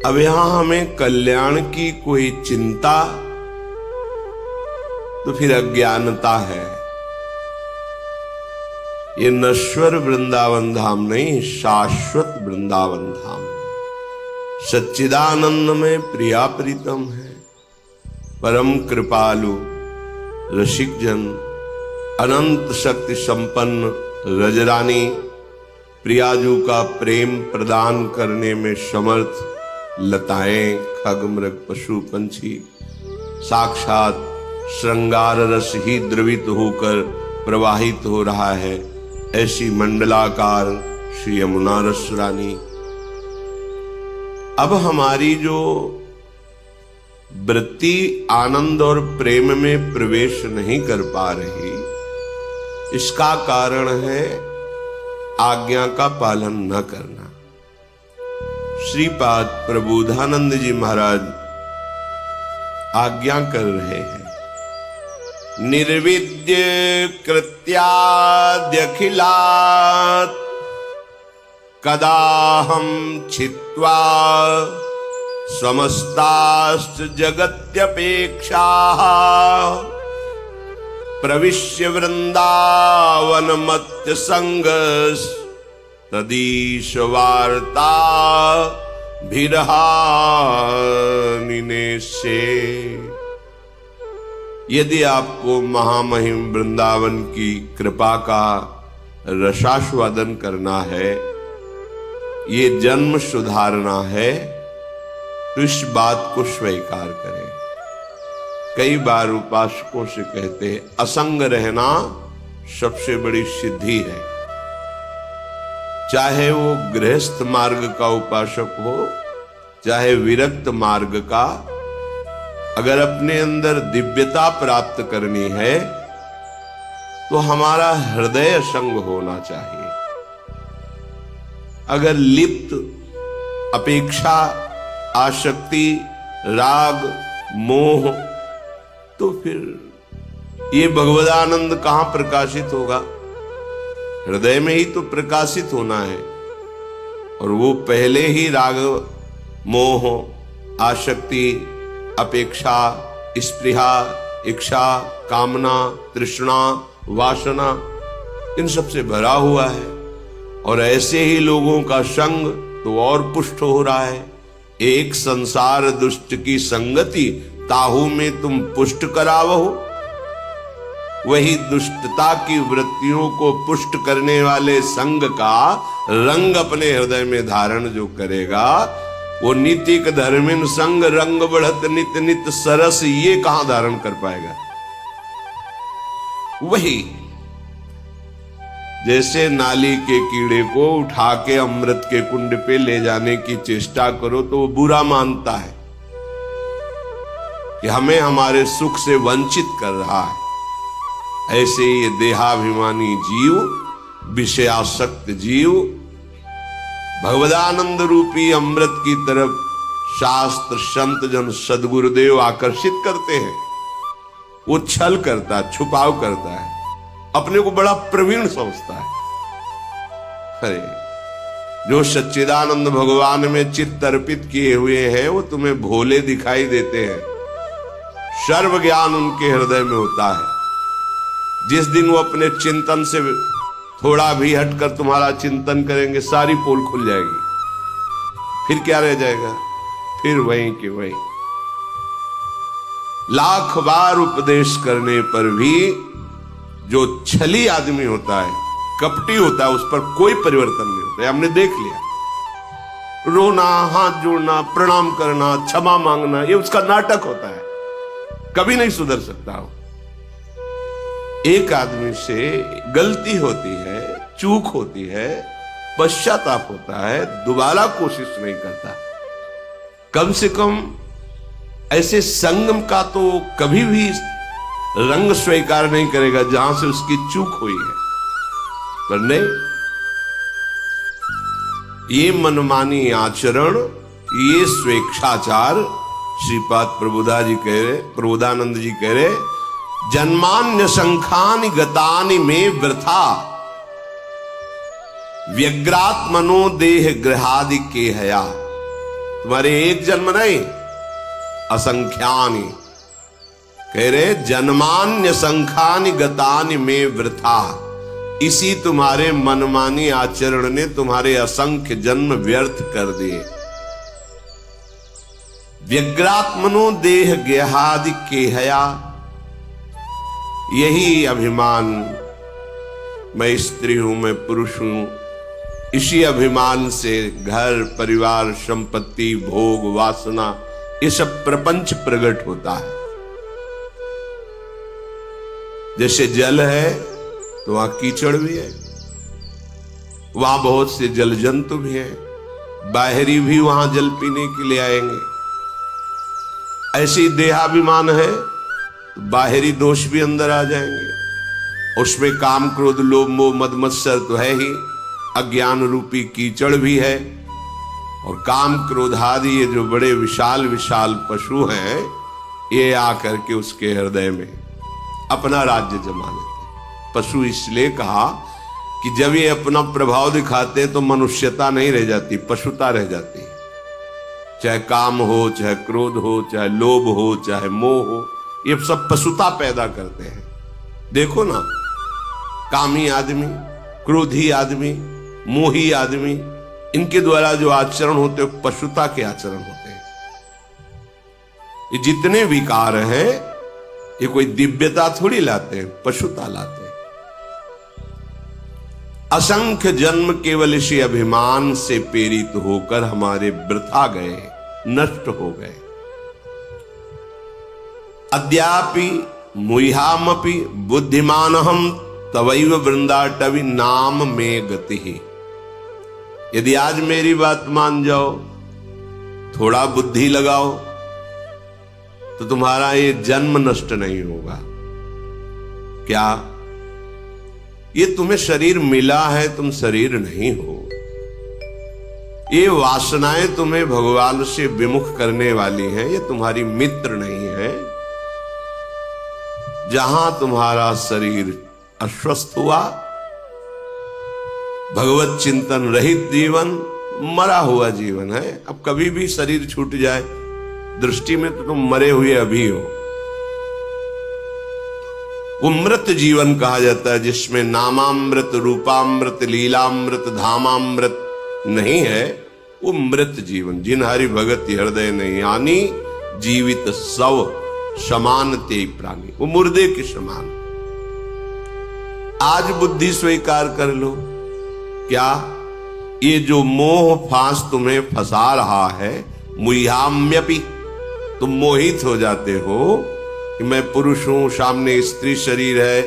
अब यहां हमें कल्याण की कोई चिंता तो फिर अज्ञानता है। ये नश्वर वृंदावन धाम नहीं, शाश्वत वृंदावन धाम है। सच्चिदानंद में प्रिया प्रीतम है, परम कृपालु रसिक जन, अनंत शक्ति संपन्न रजरानी, प्रियाजू का प्रेम प्रदान करने में समर्थ लताएं, खग मृग पशु पंछी, साक्षात श्रृंगार रस ही द्रवित होकर प्रवाहित हो रहा है, ऐसी मंडलाकार श्री यमुना रस रानी। अब हमारी जो वृत्ति आनंद और प्रेम में प्रवेश नहीं कर पा रही, इसका कारण है आज्ञा का पालन न करना। श्रीपाद प्रबोधानंद जी महाराज आज्ञा कर रहे हैं, निर्विद्य कृत्याद्यखिलात् कदाहं छित्त्वा समस्ताश्च जगत्यपेक्षाः प्रविश्य वृंदावन मत्य संगस तदीश वार्ता भिरहानिनेशे। यदि आपको महामहिम वृंदावन की कृपा का रसास्वादन करना है, ये जन्म सुधारना है, तो इस बात को स्वीकार करें। कई बार उपासकों से कहते हैं, असंग रहना सबसे बड़ी सिद्धि है। चाहे वो गृहस्थ मार्ग का उपासक हो, चाहे विरक्त मार्ग का, अगर अपने अंदर दिव्यता प्राप्त करनी है तो हमारा हृदय असंग होना चाहिए। अगर लिप्त अपेक्षा, आसक्ति, राग, मोह, तो फिर ये भगवदानंद कहां प्रकाशित होगा? हृदय में ही तो प्रकाशित होना है। और वो पहले ही राग, मोह, आसक्ति, अपेक्षा, स्पृहा, इच्छा, कामना, तृष्णा, वासना, इन सब से भरा हुआ है। और ऐसे ही लोगों का संग तो और पुष्ट हो रहा है। एक संसार दुष्ट की संगति, ताहू में तुम पुष्ट करावहो। वही दुष्टता की वृत्तियों को पुष्ट करने वाले संग का रंग अपने हृदय में धारण जो करेगा, वो नीतिक धर्मिन संग रंग बढ़त नित नित सरस, ये कहां धारण कर पाएगा? वही जैसे नाली के कीड़े को उठा के अमृत के कुंड पे ले जाने की चेष्टा करो तो वो बुरा मानता है कि हमें हमारे सुख से वंचित कर रहा है। ऐसे ये देहाभिमानी जीव, विषयासक्त जीव, भगवदानंद रूपी अमृत की तरफ शास्त्र, संत जन, सदगुरुदेव आकर्षित करते हैं। वो छल करता है, छुपाव करता है, अपने को बड़ा प्रवीण समझता है। अरे जो सच्चिदानंद भगवान में चित्त अर्पित किए हुए हैं, वो तुम्हें भोले दिखाई देते हैं। सर्व ज्ञान उनके हृदय में होता है। जिस दिन वो अपने चिंतन से थोड़ा भी हटकर तुम्हारा चिंतन करेंगे, सारी पोल खुल जाएगी। फिर क्या रह जाएगा? फिर वहीं के वहीं। लाख बार उपदेश करने पर भी जो छली आदमी होता है, कपटी होता है, उस पर कोई परिवर्तन नहीं होता है। हमने देख लिया। रोना, हाथ जोड़ना, प्रणाम करना, क्षमा मांगना, ये उसका नाटक होता है, कभी नहीं सुधर सकता हो। एक आदमी से गलती होती है, चूक होती है, पश्चाताप होता है, दोबारा कोशिश नहीं करता। कम से कम ऐसे संगम का तो कभी भी रंग स्वीकार नहीं करेगा जहां से उसकी चूक हुई है। पर नहीं, ये मनमानी आचरण, ये स्वेच्छाचार, श्रीपाद प्रबोधानंद जी कह रहे, जन्मान्य संखानि गतानि में वृथा व्यग्रात्मनो देह ग्रहादि के हया। तुम्हारे एक जन्म नहीं, असंख्यानि। कह रहे जन्मान्य संख्यानि गतानि में वृथा। इसी तुम्हारे मनमानी आचरण ने तुम्हारे असंख्य जन्म व्यर्थ कर दिए। व्यग्रात्मनो देह गेहादि केहया। यही अभिमान, मैं स्त्री हूं, मैं पुरुष हूं, इसी अभिमान से घर परिवार संपत्ति भोग वासना ये सब प्रपंच प्रकट होता है। जैसे जल है तो वहां कीचड़ भी है, वहां बहुत से जल जंतु भी हैं, बाहरी भी वहां जल पीने के लिए आएंगे। ऐसी देहाभिमान है तो बाहरी दोष भी अंदर आ जाएंगे। उसमें काम क्रोध लोभ मोह मद मत्सर तो है ही, अज्ञान रूपी कीचड़ भी है, और काम क्रोध आदि ये जो बड़े विशाल विशाल पशु हैं, ये आकर के उसके हृदय में अपना राज्य जमा लेते। पशु इसलिए कहा कि जब ये अपना प्रभाव दिखाते तो मनुष्यता नहीं रह जाती, पशुता रह जाती है। चाहे काम हो, चाहे क्रोध हो, चाहे लोभ हो, चाहे मोह हो, ये सब पशुता पैदा करते हैं। देखो ना, कामी आदमी, क्रोधी आदमी, मोही आदमी, इनके द्वारा जो आचरण होते हैं पशुता के आचरण होते हैं। ये जितने विकार हैं ये कोई दिव्यता थोड़ी लाते हैं, पशुता लाते हैं। असंख्य जन्म केवल इसी अभिमान से प्रेरित होकर हमारे वृथा गए, नष्ट हो गए। अद्यापि मुह्यामपि बुद्धिमानहम तवैव वृंदाटवी नाम में गति। यदि आज मेरी बात मान जाओ, थोड़ा बुद्धि लगाओ, तो तुम्हारा ये जन्म नष्ट नहीं होगा। क्या ये तुम्हें शरीर मिला है, तुम शरीर नहीं हो। ये वासनाएं तुम्हें भगवान से विमुख करने वाली हैं, ये तुम्हारी मित्र नहीं है। जहां तुम्हारा शरीर अस्वस्थ हुआ, भगवत चिंतन रहित जीवन मरा हुआ जीवन है। अब कभी भी शरीर छूट जाए, दृष्टि में तो तुम मरे हुए अभी हो। वो मृत जीवन कहा जाता है, जिसमें नामामृत रूपामृत लीलामृत धामामृत नहीं है, वो मृत जीवन। जिन हरि भगत हृदय नहीं आनी, जीवित सव समान ते प्राणी। वो मुर्दे के समान। आज बुद्धि स्वीकार कर लो, क्या ये जो मोह फांस तुम्हें फंसा रहा है, मुह्याम्यपि, तुम मोहित हो जाते हो कि मैं पुरुष हूं, सामने स्त्री शरीर है,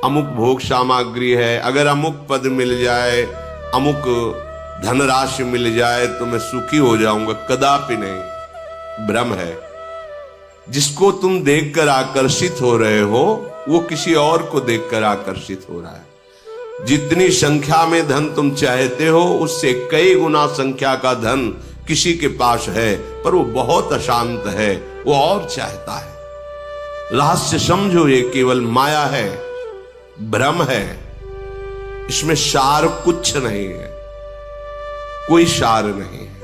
अमुक भोग सामग्री है, अगर अमुक पद मिल जाए, अमुक धनराशि मिल जाए तो मैं सुखी हो जाऊंगा। कदापि नहीं, भ्रम है। जिसको तुम देखकर आकर्षित हो रहे हो, वो किसी और को देखकर आकर्षित हो रहा है। जितनी संख्या में धन तुम चाहते हो, उससे कई गुना संख्या का धन किसी के पास है, पर वो बहुत अशांत है, वो और चाहता है। रहस्य समझो, ये केवल माया है, भ्रम है। इसमें सार कुछ नहीं है, कोई सार नहीं है।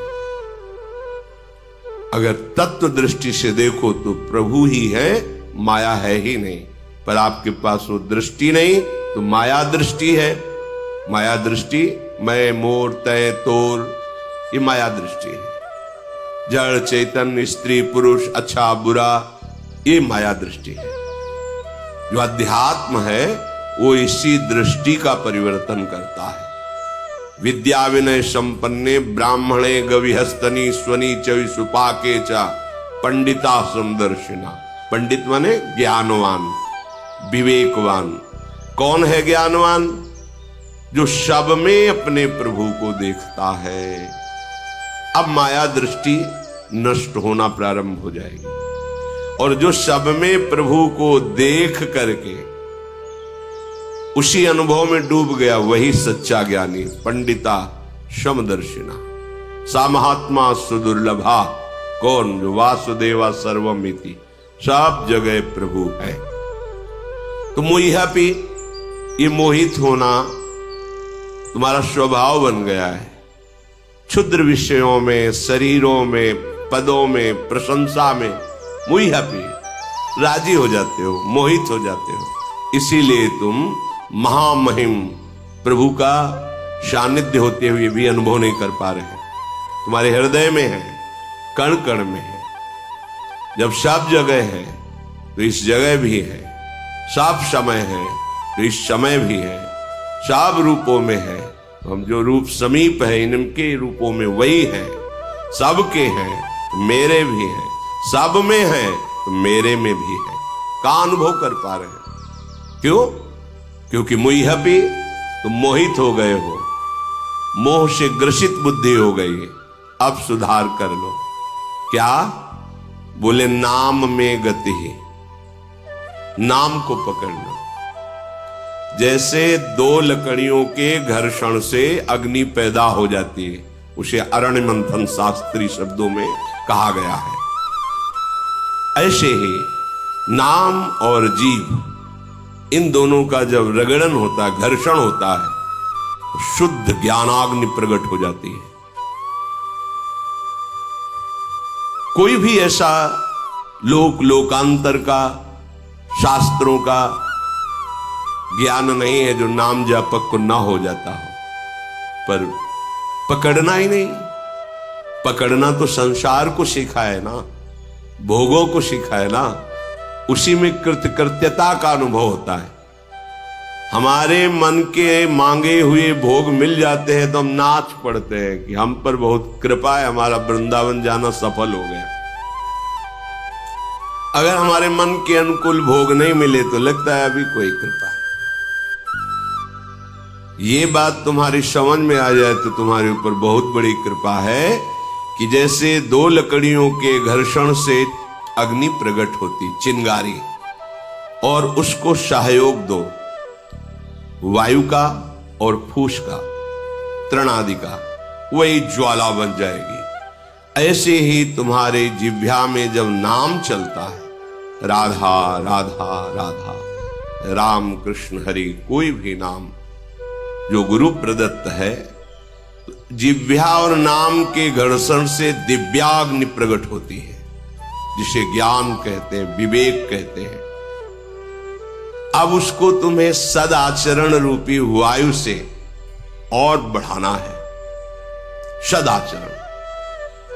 अगर तत्व दृष्टि से देखो तो प्रभु ही है, माया है ही नहीं। पर आपके पास वो दृष्टि नहीं तो माया दृष्टि है। माया दृष्टि मैं मोर तय तोर, ये माया दृष्टि है। जड़ चैतन्य स्त्री पुरुष अच्छा बुरा, ये माया दृष्टि है। जो अध्यात्म है वो इसी दृष्टि का परिवर्तन करता है। विद्या विनय संपन्ने ब्राह्मणे गविहस्तनी स्वनी चवि सुपाके च पंडिता समदर्शिना। पंडित माने ज्ञानवान, विवेकवान। कौन है ज्ञानवान? जो सब में अपने प्रभु को देखता है। अब माया दृष्टि नष्ट होना प्रारंभ हो जाएगी, और जो सब में प्रभु को देख करके उसी अनुभव में डूब गया, वही सच्चा ज्ञानी। पंडिता समदर्शिना सा महात्मा सुदुर्लभा। कौन? जो वासुदेवा सर्वमिति, सब जगह प्रभु है। तो मोहियापि, ये मोहित होना तुम्हारा स्वभाव बन गया है। क्षुद्र विषयों में, शरीरों में, पदों में, प्रशंसा में मुई हैप्पी, राजी हो जाते हो, मोहित हो जाते हो। इसीलिए तुम महामहिम प्रभु का सानिध्य होते हुए भी अनुभव नहीं कर पा रहे। तुम्हारे हृदय में है, कण कण में है। जब सब जगह है तो इस जगह भी है, सब समय है तो इस समय भी है, सब रूपों में है तो हम जो रूप समीप है इनके रूपों में वही है। सबके हैं मेरे भी हैं, सब में है तो मेरे में भी है का अनुभव कर पा रहे हैं। क्यों? क्योंकि मुई हैप्पी, तुम मोहित हो गए हो, मोह से ग्रसित बुद्धि हो गई है। अब सुधार कर लो। क्या? बोले नाम में गति है, नाम को पकड़ना। जैसे दो लकड़ियों के घर्षण से अग्नि पैदा हो जाती है, उसे अरण्य मंथन शास्त्रीय शब्दों में कहा गया है। ऐसे ही नाम और जीव, इन दोनों का जब रगड़न होता है, घर्षण होता है, तो शुद्ध ज्ञानाग्नि प्रकट हो जाती है। कोई भी ऐसा लोकांतर का, शास्त्रों का ज्ञान नहीं है जो नाम जापक को ना हो जाता हो, पर पकड़ना ही नहीं। पकड़ना तो संसार को सीखा है ना, भोगों को सीखा है ना, उसी में कृतकृत्यता का अनुभव होता है। हमारे मन के मांगे हुए भोग मिल जाते हैं तो हम नाच पड़ते हैं कि हम पर बहुत कृपा है, हमारा वृंदावन जाना सफल हो गया। अगर हमारे मन के अनुकूल भोग नहीं मिले तो लगता है अभी कोई कृपा है। ये बात तुम्हारी समझ में आ जाए तो तुम्हारे ऊपर बहुत बड़ी कृपा है कि जैसे दो लकड़ियों के घर्षण से अग्नि प्रकट होती, चिंगारी, और उसको सहयोग दो वायु का और फूस का, तृण आदि का, वही ज्वाला बन जाएगी। ऐसे ही तुम्हारे जिह्वा में जब नाम चलता है, राधा राधा राधा, राम कृष्ण हरि, कोई भी नाम जो गुरु प्रदत्त है, जिह्वा और नाम के घर्षण से दिव्याग्नि प्रकट होती है, जिसे ज्ञान कहते हैं, विवेक कहते हैं। अब उसको तुम्हें सदाचरण रूपी वायु से और बढ़ाना है, सदाचरण,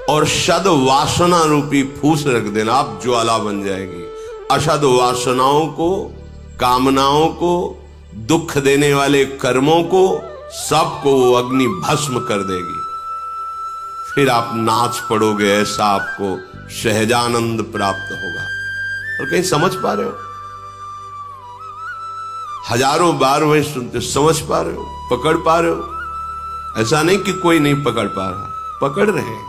और सद वासना रूपी फूस रख देना, आप ज्वाला बन जाएगी। असद वासनाओं को, कामनाओं को, दुख देने वाले कर्मों को, सबको वो अग्नि भस्म कर देगी। फिर आप नाच पड़ोगे, ऐसा आपको सहजानंद प्राप्त होगा। और कहीं समझ पा रहे हो? हजारों बार वही सुनते, समझ पा रहे हो? पकड़ पा रहे हो? ऐसा नहीं कि कोई नहीं पकड़ पा रहा, पकड़ रहे हैं।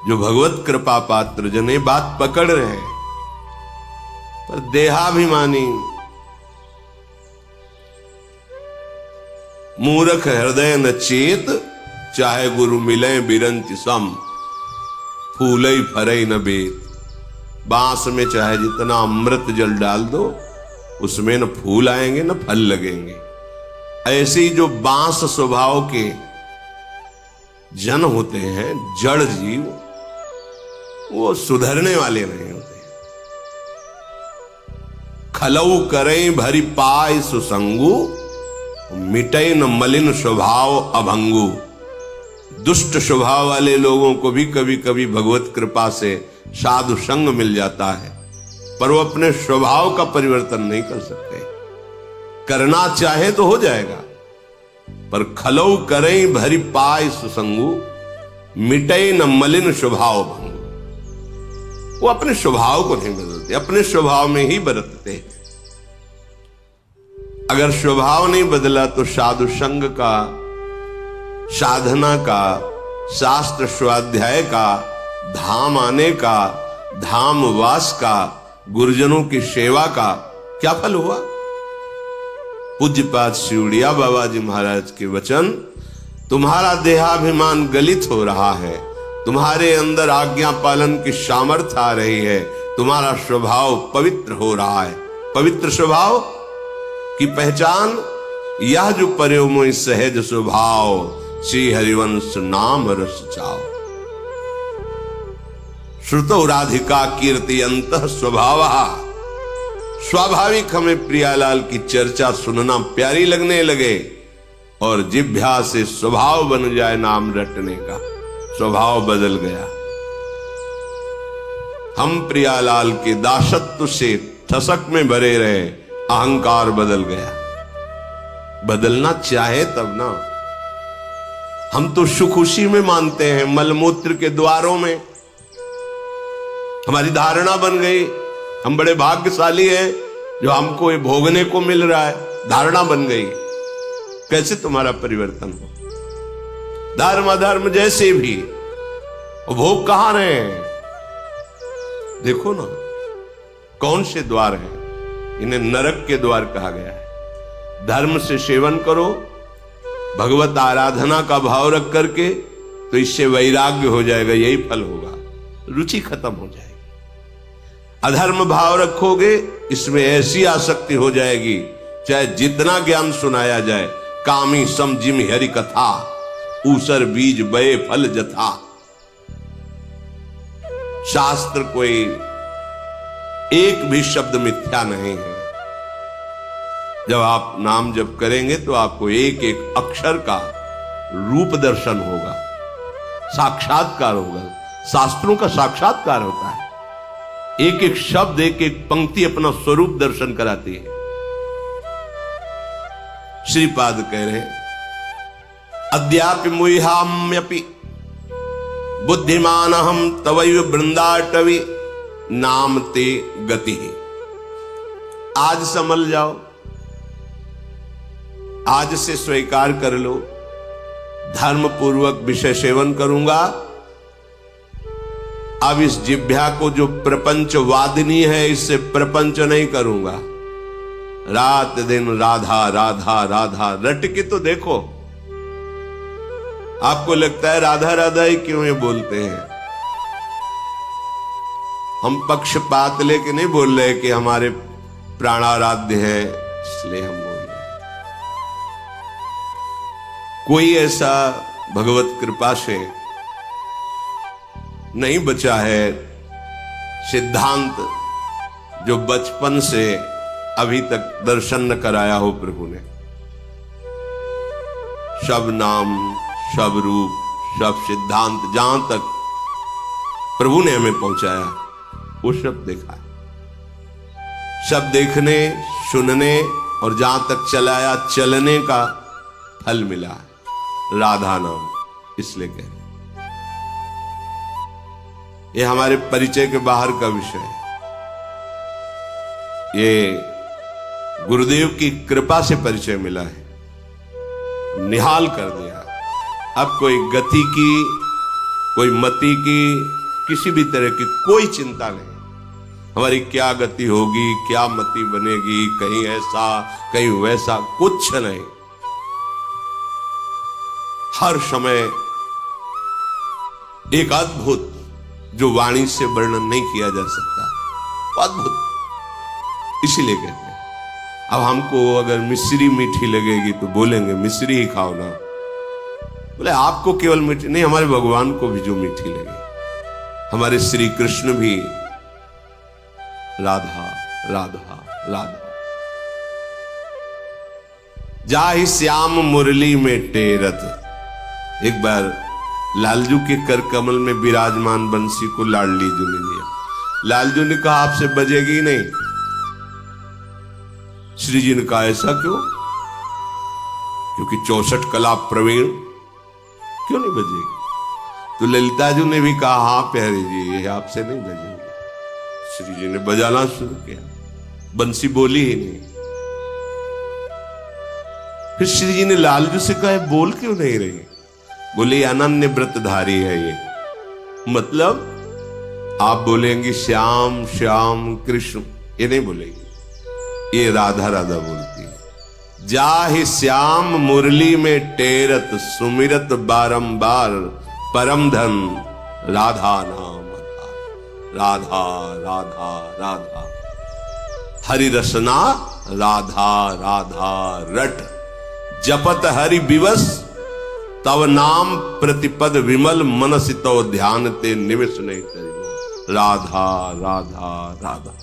जो भगवत कृपा पात्र जन ये बात पकड़ रहे हैं, पर देहाभिमानी मूर्ख हृदय न चेत, चाहे गुरु मिले बिरंच सम, फूले फरे न बेत। बांस में चाहे जितना अमृत जल डाल दो, उसमें न फूल आएंगे न फल लगेंगे। ऐसे ही जो बांस स्वभाव के जन होते हैं, जड़ जीव, वो सुधरने वाले नहीं होते। खलऊ करें भरी पाय सुसंगु, मिटे न मलिन स्वभाव अभंगु। दुष्ट स्वभाव वाले लोगों को भी कभी कभी भगवत कृपा से साधु संग मिल जाता है, पर वो अपने स्वभाव का परिवर्तन नहीं कर सकते। करना चाहे तो हो जाएगा, पर खलऊ करें भरी पाय सुसंगु, मिटे न मलिन स्वभाव भंगु। वो अपने स्वभाव को नहीं बदलते, अपने स्वभाव में ही बरतते हैं। अगर स्वभाव नहीं बदला तो साधु संग का, साधना का, शास्त्र स्वाध्याय का, धाम आने का, धाम वास का, गुरुजनों की सेवा का क्या फल हुआ? पूज्यपाद शिवड़िया बाबा जी महाराज के वचन, तुम्हारा देहाभिमान गलित हो रहा है, तुम्हारे अंदर आज्ञा पालन की सामर्थ्य आ रही है, तुम्हारा स्वभाव पवित्र हो रहा है। पवित्र स्वभाव की पहचान, यह जो पर्योमोहि सहज स्वभाव, श्री हरिवंश नाम रस चाओ। श्रुतो राधिका कीर्ति अंतः स्वभाव। स्वाभाविक हमें प्रियालाल की चर्चा सुनना प्यारी लगने लगे और जिह्वा से स्वभाव बन जाए नाम रटने का। स्वभाव बदल गया। हम प्रियालाल के दासत्व से ठसक में भरे रहे, अहंकार बदल गया। बदलना चाहे तब ना। हम तो सुखुशी में मानते हैं, मलमूत्र के द्वारों में हमारी धारणा बन गई हम बड़े भाग्यशाली हैं जो हमको ये भोगने को मिल रहा है। धारणा बन गई। कैसे तुम्हारा परिवर्तन हो? धर्म अधर्म जैसे भी भोग कहां रहे हैं? देखो ना कौन से द्वार हैं। इन्हें नरक के द्वार कहा गया है। धर्म से सेवन करो, भगवत आराधना का भाव रख करके, तो इससे वैराग्य हो जाएगा, यही फल होगा, रुचि खत्म हो जाएगी। अधर्म भाव रखोगे, इसमें ऐसी आसक्ति हो जाएगी चाहे जितना ज्ञान सुनाया जाए। कामी सम जिम हरि कथा, ऊसर बीज बये फल जथा। शास्त्र कोई एक भी शब्द मिथ्या नहीं है। जब आप नाम जप करेंगे तो आपको एक एक अक्षर का रूप दर्शन होगा, साक्षात्कार होगा। शास्त्रों का साक्षात्कार होता है। एक एक शब्द, एक एक पंक्ति अपना स्वरूप दर्शन कराती है। श्रीपाद कह रहे अद्यापि मुह्याम्यपि बुद्धिमान हम तवैव वृंदाटवी नाम ते गति। आज समझ जाओ, आज से स्वीकार कर लो, धर्म पूर्वक विषय सेवन करूंगा। अब इस जिह्वा को जो प्रपंच वादिनी है, इससे प्रपंच नहीं करूंगा। रात दिन राधा राधा राधा रट के तो देखो। आपको लगता है राधा राधा ही क्यों ये बोलते हैं? हम पक्षपात लेके नहीं बोल रहे कि हमारे प्राणाराध्य हैं इसलिए हम बोल रहे हैं। कोई ऐसा भगवत कृपा से नहीं बचा है सिद्धांत जो बचपन से अभी तक दर्शन न कराया हो प्रभु ने। सब नाम, सब रूप, सब सिद्धांत जहां तक प्रभु ने हमें पहुंचाया वो सब देखा है। सब देखने, सुनने और जहां तक चलाया चलने का फल मिला है। राधा नाम इसलिए कह रहे, ये हमारे परिचय के बाहर का विषय है। ये गुरुदेव की कृपा से परिचय मिला है, निहाल कर दिया। अब कोई गति की, कोई मति की, किसी भी तरह की कोई चिंता नहीं। हमारी क्या गति होगी, क्या मति बनेगी, कहीं ऐसा कहीं वैसा, कुछ नहीं। हर समय एक अद्भुत जो वाणी से वर्णन नहीं किया जा सकता, अद्भुत। इसीलिए कहते हैं अब हमको अगर मिश्री मीठी लगेगी तो बोलेंगे मिश्री ही खाओ ना। बोले आपको केवल मीठी नहीं, हमारे भगवान को भी जो मीठी लगे। हमारे श्री कृष्ण भी राधा राधा राधा। जाहि श्याम मुरली में टेरत। एक बार लालजू के कर कमल में विराजमान बंसी को लाडली जू ने लिया। लालजू ने कहा आपसे बजेगी नहीं। श्री जी ने कहा ऐसा क्यों? क्योंकि 64 कला प्रवीण, क्यों नहीं बजेगी? तो ललिता जी ने भी कहा हाँ प्यारे जी ये आपसे नहीं बजेगी। श्री जी ने बजाना शुरू किया, बंसी बोली ही नहीं। फिर श्री जी ने लालजू से कहा बोल क्यों नहीं रही? बोले अनन्य व्रतधारी है ये। मतलब आप बोलेंगी श्याम श्याम कृष्ण, ये नहीं बोलेगी, ये राधा राधा बोलती है। जाहि श्याम मुरली में टेरत सुमिरत बारंबार परम धन राधा नाम राधा राधा राधा। हरि रसना राधा राधा रट जपत हरि विवश तव नाम प्रतिपद विमल मनसि तव ध्यान ते निविष नहीं करियो। राधा राधा राधा।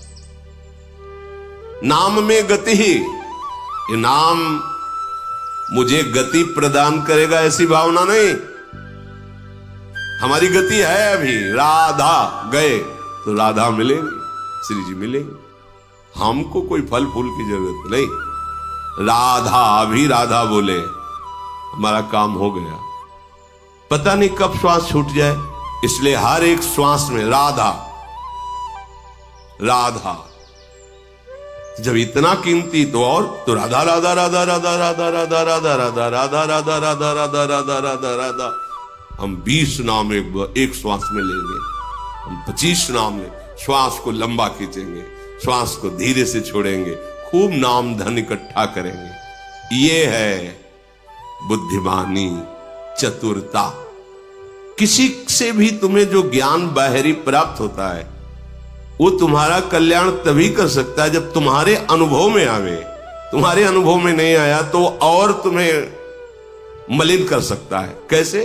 नाम में गति ही, ये नाम मुझे गति प्रदान करेगा ऐसी भावना नहीं। हमारी गति है अभी, राधा गए तो राधा मिलेंगे, श्री जी मिलेंगे, हमको कोई फल फूल की जरूरत नहीं। राधा, अभी राधा बोले हमारा काम हो गया। पता नहीं कब श्वास छूट जाए, इसलिए हर एक श्वास में राधा राधा। जब इतना कीमती तो और, तो राधा राधा राधा राधा राधा राधा राधा राधा राधा राधा राधा राधा राधा राधा राधा। हम 20 नाम एक श्वास में लेंगे, हम 25 नाम में श्वास को लंबा खींचेंगे, श्वास को धीरे से छोड़ेंगे, खूब नाम धन इकट्ठा करेंगे। ये है बुद्धिमानी, चतुरता। किसी से भी तुम्हें जो ज्ञान बाहरी प्राप्त होता है वो तुम्हारा कल्याण तभी कर सकता है जब तुम्हारे अनुभव में आवे। तुम्हारे अनुभव में नहीं आया तो और तुम्हें मलिन कर सकता है। कैसे?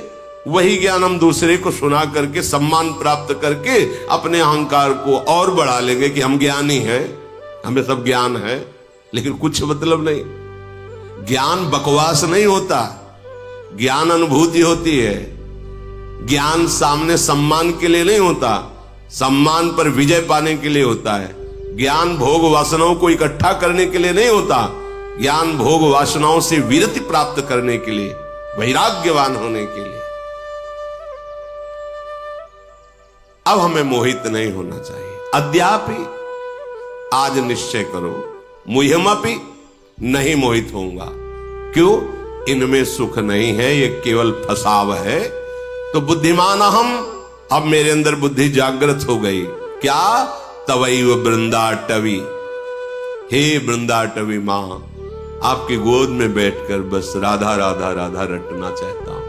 वही ज्ञान हम दूसरे को सुना करके सम्मान प्राप्त करके अपने अहंकार को और बढ़ा लेंगे कि हम ज्ञानी हैं, हमें सब ज्ञान है, लेकिन कुछ मतलब नहीं। ज्ञान बकवास नहीं होता, ज्ञान अनुभूति होती है। ज्ञान सामने सम्मान के लिए नहीं होता, सम्मान पर विजय पाने के लिए होता है। ज्ञान भोग वासनाओं को इकट्ठा करने के लिए नहीं होता, ज्ञान भोग वासनाओं से विरति प्राप्त करने के लिए, वैराग्यवान होने के लिए। अब हमें मोहित नहीं होना चाहिए। अद्यापि, आज निश्चय करो, मुह्यमपि नहीं मोहित होऊंगा। क्यों? इनमें सुख नहीं है, ये केवल फसाव है। तो बुद्धिमान हम, अब मेरे अंदर बुद्धि जागृत हो गई। क्या? तवैव वृंदाटवी, हे वृंदाटवी मां, आपकी गोद में बैठकर बस राधा राधा राधा रटना चाहता हूं।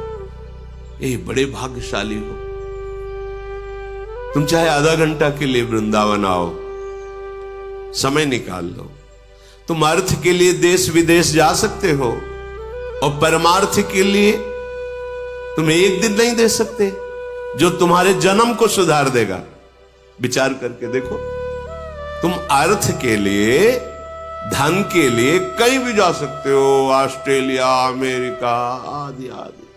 ये बड़े भाग्यशाली हो। तुम चाहे आधा घंटा के लिए वृंदावन आओ, समय निकाल लो। तुम अर्थ के लिए देश विदेश जा सकते हो, और परमार्थ के लिए तुम एक दिन नहीं दे सकते जो तुम्हारे जन्म को सुधार देगा। विचार करके देखो, तुम अर्थ के लिए, धन के लिए कहीं भी जा सकते हो, ऑस्ट्रेलिया, अमेरिका आदि आदि।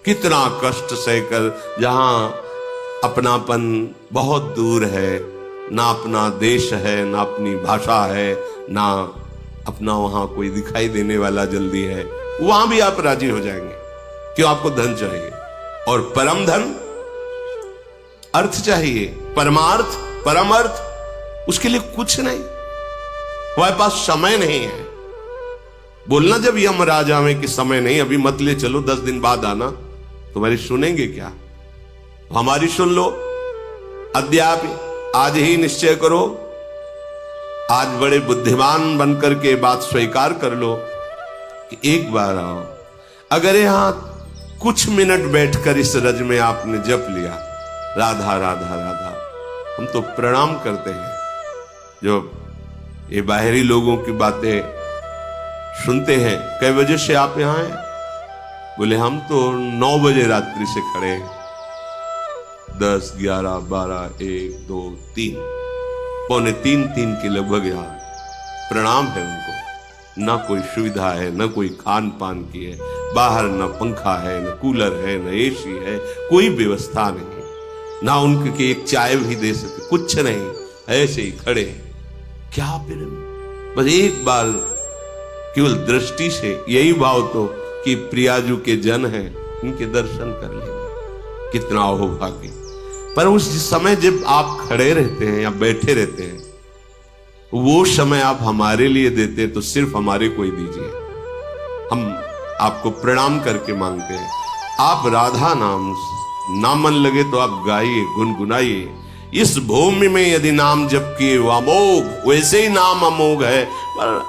कितना कष्ट सहकर, जहां अपनापन बहुत दूर है, ना अपना देश है, ना अपनी भाषा है, ना अपना वहां कोई दिखाई देने वाला जल्दी है, वहां भी आप राजी हो जाएंगे। क्यों? आपको धन चाहिए, और परम धन अर्थ चाहिए, परमार्थ, परम अर्थ, उसके लिए कुछ नहीं। हमारे पास समय नहीं है। बोलना जब यमराज आवे कि समय नहीं, अभी मत ले चलो, 10 दिन बाद आना, तुम्हारी सुनेंगे क्या? हमारी सुन लो। अद्यापि, आज ही निश्चय करो, आज बड़े बुद्धिमान बनकर के बात स्वीकार कर लो कि एक बार आओ। अगर यहां कुछ मिनट बैठकर इस रज में आपने जप लिया राधा राधा राधा, हम तो प्रणाम करते हैं। जो ये बाहरी लोगों की बातें सुनते हैं, कई बजे से आप यहां हैं? बोले हम तो 9 बजे रात्रि से खड़े हैं। 10, 11, 12, 1, 2, 3, पौने 3 के लगभग यहाँ प्रणाम है उनको। ना कोई सुविधा है, ना कोई खान पान की है, बाहर न पंखा है, न कूलर है, न एसी है, कोई व्यवस्था नहीं, ना उनके एक चाय भी दे सके, कुछ नहीं, ऐसे ही खड़े। क्या फिर? बस एक बार केवल दृष्टि से यही भाव तो कि प्रियाजू के जन हैं, इनके दर्शन कर लेंगे। कितना अहोभाग्य। पर उस समय जब आप खड़े रहते हैं या बैठे रहते हैं, वो समय आप हमारे लिए देते हैं, तो सिर्फ हमारे को ही दीजिए। हम आपको प्रणाम करके मांगते हैं। आप राधा नाम ना मन लगे तो आप गाइए, गुनगुनाइए। इस भूमि में यदि नाम जप किए वो अमोघ, वैसे ही नाम अमोघ है। पर